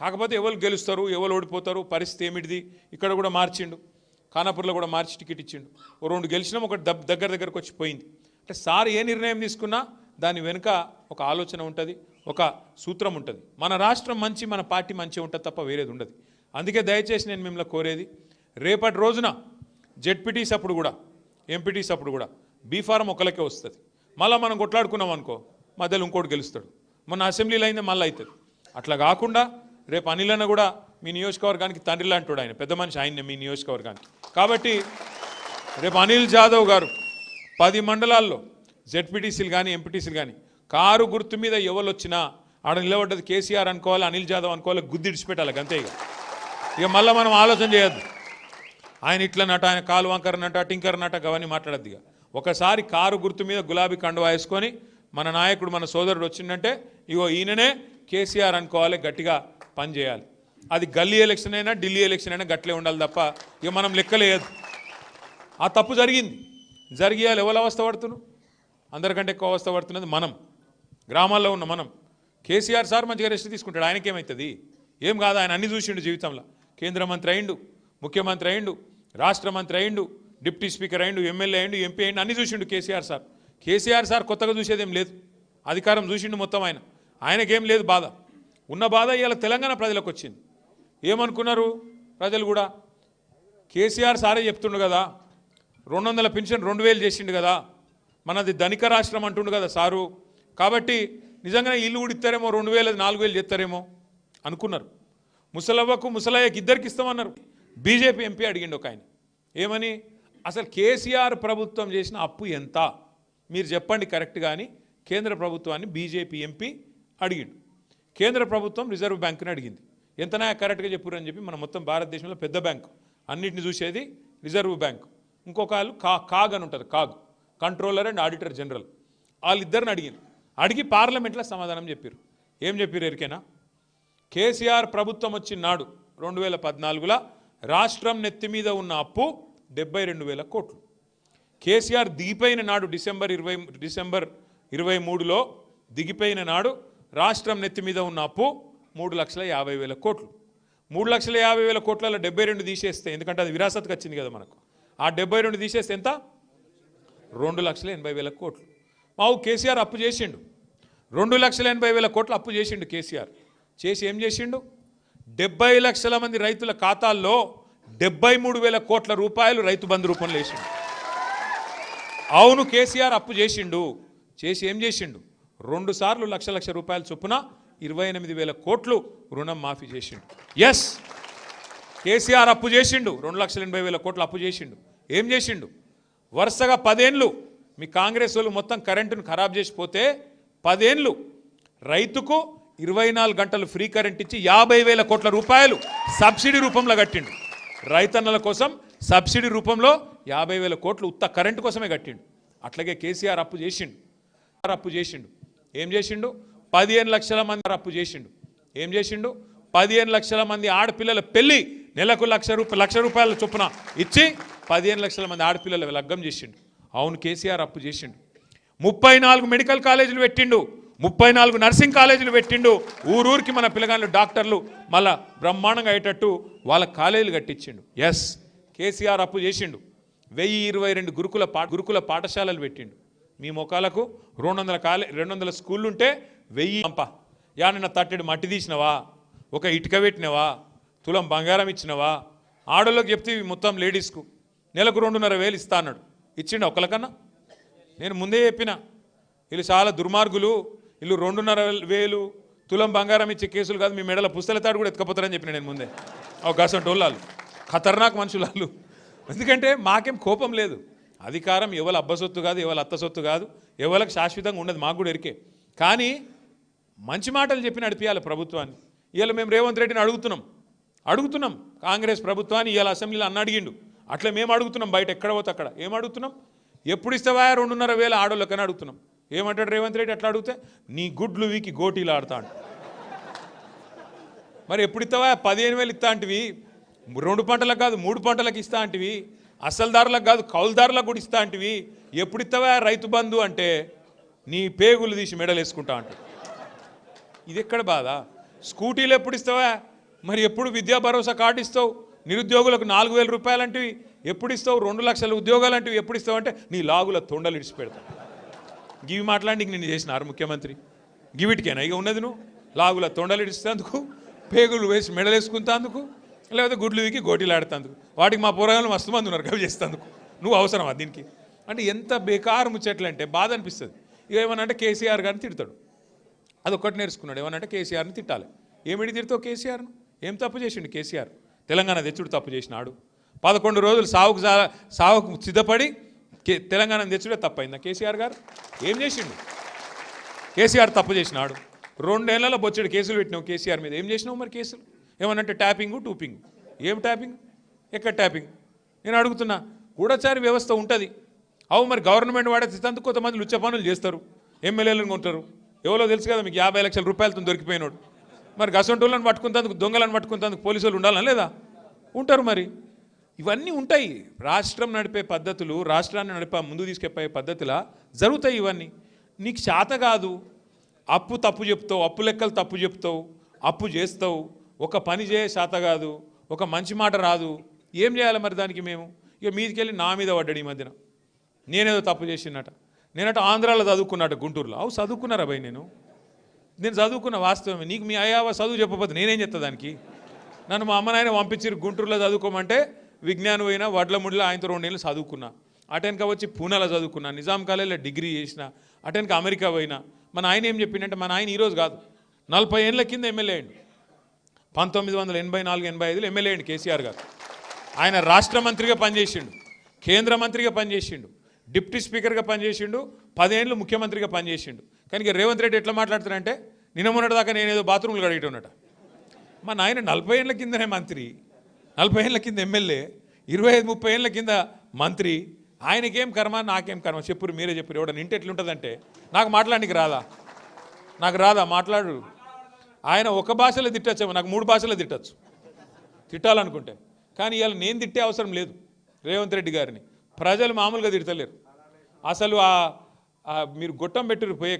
కాకపోతే ఎవరు గెలుస్తారు ఎవరు ఓడిపోతారు పరిస్థితి ఏమిటిది ఇక్కడ కూడా మార్చిండు, ఖానాపూర్లో కూడా మార్చి టికెట్ ఇచ్చిండు. ఓ 2 గెలిచినాం, ఒకటి దగ్గరకు వచ్చి పోయింది. అంటే సార్ ఏ నిర్ణయం తీసుకున్నా దాని వెనుక ఒక ఆలోచన ఉంటుంది, ఒక సూత్రం ఉంటుంది. మన రాష్ట్రం మంచి, మన పార్టీ మంచి ఉంటుంది తప్ప వేరేది ఉండదు. అందుకే దయచేసి నేను మిమ్మల్ని కోరేది, రేపటి రోజున జెడ్పీటీస్ అప్పుడు కూడా ఎంపీటీస్ అప్పుడు కూడా బీఫారం ఒకరికే వస్తుంది. మళ్ళీ మనం కొట్లాడుకున్నాం అనుకో మధ్యలో ఇంకోటి గెలుస్తాడు. మొన్న అసెంబ్లీలో అయిందే మళ్ళీ అవుతుంది. అట్లా కాకుండా రేపు అనిల్ అన్న కూడా మీ నియోజకవర్గానికి తండ్రి లాంటి ఆయన, పెద్ద మనిషి ఆయన్నే మీ నియోజకవర్గానికి. కాబట్టి రేపు అనిల్ జాదవ్ గారు 10 మండలాల్లో జెడ్పీటీసీలు కానీ ఎంపీటీసీలు కానీ కారు గుర్తు మీద ఎవరు వచ్చినా ఆడ నిలబడ్డది కేసీఆర్ అనుకోవాలి, అనిల్ జాదవ్ అనుకోవాలి, గుద్ది ఇడిచిపెట్టాలి అంతే. ఇక మళ్ళీ మనం ఆలోచన చేయొద్దు, ఆయన ఇట్లా నట, ఆయన కాలు వంకర నట, టింకర్ నట, అవన్నీ మాట్లాడద్దు. ఇక ఒకసారి కారు గుర్తు మీద గులాబీ కండువా వేసుకొని మన నాయకుడు మన సోదరుడు వచ్చిందంటే ఇగో ఈయననే కేసీఆర్ అనుకోవాలి, గట్టిగా పనిచేయాలి. అది గల్లీ ఎలక్షన్ అయినా ఢిల్లీ ఎలక్షన్ అయినా గట్లే ఉండాలి తప్ప ఇక మనం లెక్కలేదు. ఆ తప్పు జరిగియాలి. ఎవరు అవస్థ పడుతున్నాం? అందరికంటే ఎక్కువ అవస్థ పడుతున్నది మనం, గ్రామాల్లో ఉన్న మనం. కేసీఆర్ సార్ మంచిగా రెస్ట్ తీసుకుంటాడు, ఆయనకేమవుతుంది? ఏం కాదు, ఆయన అన్ని చూసిండు జీవితంలో. కేంద్ర మంత్రి అయిండు, ముఖ్యమంత్రి అయిండు, రాష్ట్ర మంత్రి అయిండు, డిప్యూటీ స్పీకర్ అయిండు, ఎమ్మెల్యే అయిండు, ఎంపీ అయిండు, అన్ని చూసిండు కేసీఆర్ సార్. కేసీఆర్ సార్ కొత్తగా చూసేదేం లేదు, అధికారం చూసిండు మొత్తం. ఆయనకేం లేదు బాధ. ఉన్న బాధ ఇవాళ తెలంగాణ ప్రజలకు వచ్చింది. ఏమనుకున్నారు ప్రజలు కూడా? కేసీఆర్ సారే చెప్తుండు కదా, 200 పెన్షన్ 2000 చేసిండు కదా, మనది ధనిక రాష్ట్రం అంటుండు కదా సారు, కాబట్టి నిజంగానే ఇల్లు కూడా ఇస్తారేమో, 2000 4000 చేస్తారేమో అనుకున్నారు. ముసలవ్వకు ముసలయ్యకి ఇద్దరికి ఇస్తామన్నారు. బీజేపీ ఎంపీ అడిగిండు ఒక ఆయన, ఏమని? అసలు కేసీఆర్ ప్రభుత్వం చేసిన అప్పు ఎంత మీరు చెప్పండి కరెక్ట్ కానీ కేంద్ర ప్రభుత్వాన్ని బీజేపీ ఎంపీ అడిగిండు. కేంద్ర ప్రభుత్వం రిజర్వ్ బ్యాంకుని అడిగింది, ఎంతనా కరెక్ట్గా చెప్పురు అని చెప్పి. మన మొత్తం భారతదేశంలో పెద్ద బ్యాంకు, అన్నింటిని చూసేది రిజర్వ్ బ్యాంకు. ఇంకొక వాళ్ళు కాగ్ అని ఉంటుంది, CAG, controller and auditor general. వాళ్ళిద్దరిని అడిగి పార్లమెంట్లో సమాధానం చెప్పారు. ఏం చెప్పారు ఎరికేనా? కేసీఆర్ ప్రభుత్వం వచ్చిన నాడు 2014లో రాష్ట్రం నెత్తి మీద ఉన్న అప్పు 72,000 కోట్లు. కేసీఆర్ దిగిపోయిన నాడు డిసెంబర్ 23లో దిగిపోయిన నాడు రాష్ట్రం నెత్తి మీద ఉన్న అప్పు 3,50,000 కోట్లు. 3,50,000 కోట్లలో 72 తీసేస్తే, ఎందుకంటే అది విరాసత్కి వచ్చింది కదా మనకు, ఆ 72 తీసేస్తే ఎంత? 2,80,000 కోట్లు. మావు కేసీఆర్ అప్పు చేసిండు, 2,80,000 కోట్లు అప్పు చేసిండు కేసీఆర్. చేసి ఏం చేసిండు? 70 లక్షల మంది రైతుల ఖాతాల్లో 73,000 కోట్ల రూపాయలు రైతు బంధు రూపంలో వేసిండు. అవును, కేసీఆర్ అప్పు చేసిండు. చేసి ఏం చేసిండు? 2 సార్లు లక్ష రూపాయల చొప్పున 28,000 కోట్లు రుణం మాఫీ చేసిండు. ఎస్, కేసీఆర్ అప్పు చేసిండు, 2,80,000 కోట్లు అప్పు చేసిండు. ఏం చేసిండు? వరుసగా 10 ఏళ్ళు మీ కాంగ్రెస్ వాళ్ళు మొత్తం కరెంటును ఖరాబ్ చేసిపోతే 10 ఏళ్ళు రైతుకు 24 గంటలు ఫ్రీ కరెంట్ ఇచ్చి 50,000 కోట్ల రూపాయలు సబ్సిడీ రూపంలో కట్టిండు. రైతన్నల కోసం సబ్సిడీ రూపంలో 50,000 కోట్లు ఉత్త కరెంటు కోసమే కట్టిండు. అట్లాగే కేసీఆర్ అప్పు చేసిండు. ఏం చేసిండు? 15 లక్షల మంది అప్పు చేసిండు. ఏం చేసిండు? 15 లక్షల మంది ఆడపిల్లల పెళ్లి నెలకు లక్ష రూపాయల చొప్పున ఇచ్చి 15 లక్షల మంది ఆడపిల్లల లగ్గం చేసిండు. అవును, కేసీఆర్ అప్పు చేసిండు. 34 మెడికల్ కాలేజీలు పెట్టిండు, 34 నర్సింగ్ కాలేజీలు పెట్టిండు. ఊరూరికి మన పిల్లగాళ్ళు డాక్టర్లు మళ్ళా బ్రహ్మాండంగా అయ్యేటట్టు వాళ్ళ కాలేజీలు కట్టించిండు. ఎస్, కేసీఆర్ అప్పు చేసిండు. 1022 గురుకుల పాఠశాలలు పెట్టిండు. మీ మొక్కలకు 200 స్కూళ్ళు ఉంటే 1000 పంప. యానన్న తట్టెడు మట్టి తీసినవా, ఒక ఇటుక పెట్టినవా, తులం బంగారం ఇచ్చినవా? ఆడోళ్ళకి చెప్తే మొత్తం లేడీస్కు నెలకు 2,500 ఇస్తా అన్నాడు. ఇచ్చిండు ఒకళ్ళకన్నా? నేను ముందే చెప్పిన, వీళ్ళు చాలా దుర్మార్గులు, వీళ్ళు 2,500 తులం బంగారం ఇచ్చే కేసులు కాదు, మీ మెడల పుస్తల తాడు కూడా ఎత్తుకపోతారని చెప్పిన నేను ముందే. గసంటి వాళ్ళు ఖతర్నాక్ మనుషులు. ఎందుకంటే మాకేం కోపం లేదు, అధికారం ఎవరు అబ్బ సొత్తు కాదు, ఎవరు అత్త సొత్తు కాదు, ఎవరికి శాశ్వతంగా ఉండదు, మాకు కూడా ఎరికే. కానీ మంచి మాటలు చెప్పి నడిపించాలి ప్రభుత్వాన్ని. ఇవాళ మేము రేవంత్ రెడ్డిని అడుగుతున్నాం కాంగ్రెస్ ప్రభుత్వాన్ని. ఇవాళ అసెంబ్లీలో అన్న అడిగిండు, అట్లా మేము అడుగుతున్నాం. బయట ఎక్కడ పోతే అక్కడ ఏం అడుగుతున్నాం? ఎప్పుడు ఇస్తావా 2,500 ఆడోళ్ళకని అడుగుతున్నాం. ఏమంటాడు రేవంత్ రెడ్డి? అట్లా అడిగితే నీ గుడ్లు వీకి గోటీలు ఆడతాడు. మరి ఎప్పుడు ఇస్తావా? 15,000 ఇస్తా అంటివి, 2 పంటలకు కాదు 3 పంటలకు ఇస్తా అంటివి, అసలుదారులకు కాదు కౌలుదారులకు కూడా ఇస్తా అంటివి. ఎప్పుడు ఇస్తావా రైతు బంధు అంటే నీ పేగులు తీసి మెడలు వేసుకుంటా అంట. ఇది ఎక్కడ బాధ? స్కూటీలు ఎప్పుడు ఇస్తావా? మరి ఎప్పుడు విద్యా భరోసా కార్డు ఇస్తావు? నిరుద్యోగులకు 4,000 రూపాయలంటివి ఎప్పుడు ఇస్తావు? 2 లక్షల ఉద్యోగాలంటివి ఎప్పుడు ఇస్తావు అంటే నీ లాగుల తొండలు ఇడిచిపెడతావు. గివి మాట్లాడి నిన్ను చేసినారు ముఖ్యమంత్రి. గివిటికేనా ఇక ఉన్నది? నువ్వు లాగుల తొండలు ఇడిస్తేందుకు, పేగులు వేసి మెడలేసుకుంటేందుకు, లేకపోతే గుడ్లు వీకి గోటీలాడుతందుకు. వాటికి మా పోరాగాలు మస్తు మంది ఉన్నారు కవి చేస్తేందుకు. నువ్వు అవసరమా దీనికి? అంటే ఎంత బేకారు ముచ్చట్లు అంటే బాధ అనిపిస్తుంది. ఇక ఏమనంటే కేసీఆర్ గారిని తిడతాడు. అదొక్కటి నేర్చుకున్నాడు. ఏమనంటే కేసీఆర్ని తిట్టాలి. ఏమిటి తిడతావు కేసీఆర్ను? ఏం తప్పు చేసిండు కేసీఆర్? తెలంగాణ తెచ్చుడు తప్పు చేసినాడు. 11 రోజులు సావుకు సిద్ధపడి తెలంగాణ తెచ్చుడే తప్పైందా కేసీఆర్ గారు? ఏం చేసిండు? కేసీఆర్ తప్పు చేసినాడు. 2 ఏళ్లలో బొచ్చడు కేసులు పెట్టినావు కేసీఆర్ మీద. ఏం చేసినావు మరి కేసులు? ఏమనంటే ట్యాపింగు టూపింగ్. ఏం ట్యాపింగ్? ఎక్కడ ట్యాపింగ్? నేను అడుగుతున్నా. గూఢచారి వ్యవస్థ ఉంటుంది. అవు మరి గవర్నమెంట్ వాడే తందుకు కొంతమంది లుచ్చ పనులు చేస్తారు, ఎమ్మెల్యేలను కొంటారు. ఎవరో తెలుసు కదా మీకు, 50 లక్షల రూపాయలతో దొరికిపోయినాడు. మరి గసంటోళ్ళని పట్టుకుంటందుకు, దొంగలను పట్టుకుంటందుకు పోలీసులు ఉండాలని లేదా? ఉంటారు. మరి ఇవన్నీ ఉంటాయి. రాష్ట్రం నడిపే పద్ధతులు, రాష్ట్రాన్ని ముందుకు తీసుకెళ్ళే పద్ధతుల జరుగుతాయి ఇవన్నీ. నీకు చేత కాదు, అప్పు తప్పు చెప్తావు, అప్పు లెక్కలు తప్పు చెప్తావు, అప్పు చేస్తావు, ఒక పని చేయ చేత కాదు, ఒక మంచి మాట రాదు. ఏం చేయాలి మరి దానికి? మేము ఇక మీదికెళ్ళి నా మీద పడ్డాడు ఈ మధ్యన. నేనేదో తప్పు చేసినట. నేనట ఆంధ్రాలో చదువుకున్నట్ట, గుంటూరులో. అవు చదువుకున్నారా భయ్? నేను చదువుకున్న వాస్తవమే. నీకు మీ అయ్యావ చదువు చెప్పకపోతే నేనేం చెప్తా దానికి? నన్ను మా అమ్మ నాయన పంపించారు గుంటూరులో చదువుకోమంటే, విజ్ఞానం పోయినా వడ్ల ముడిలో ఆయనతో 2 ఏళ్ళు చదువుకున్నా. అటెనక వచ్చి పూణేలో చదువుకున్నా, నిజాం కాలేజీలో డిగ్రీ చేసిన, అటెనక అమెరికా పోయినా. మన ఆయన ఏం చెప్పిండంటే, మన ఆయన ఈరోజు కాదు 40 ఏళ్ళ కింద ఎమ్మెల్యే అయ్యిండు. 1984-85లో ఎమ్మెల్యే అయ్యిండు కేసీఆర్ గారు. ఆయన రాష్ట్ర మంత్రిగా పనిచేసిండు, కేంద్ర మంత్రిగా పనిచేసిండు, డిప్యూటీ స్పీకర్గా పనిచేసిండు, 10 ఏళ్ళు ముఖ్యమంత్రిగా పనిచేసిండు. కానీ ఇక రేవంత్ రెడ్డి ఎట్లా మాట్లాడుతారంటే, నిన్న మొన్నటిదాకా నేనేదో బాత్రూమ్లు కడిగేటోనట. మా నాయన 40 ఏళ్ళ కిందనే మంత్రి, 40 ఏళ్ళ కింద ఎమ్మెల్యే, 25-30 ఏళ్ళ కింద మంత్రి. ఆయనకేం కర్మ, నాకేం కర్మ? చెప్పురు, మీరే చెప్పురు. ఎవడని ఇంటి ఎట్లుంటుందంటే, నాకు మాట్లాడడానికి రాదా? నాకు రాదా? మాట్లాడు. ఆయన ఒక భాషలో తిట్టచ్చేమో, నాకు 3 భాషలో తిట్టచ్చు తిట్టాలనుకుంటే. కానీ ఇవాళ నేను తిట్టే అవసరం లేదు రేవంత్ రెడ్డి గారిని. ప్రజలు మామూలుగా తిడతలేరు. అసలు మీరు గొట్టం పెట్టిరు పోయే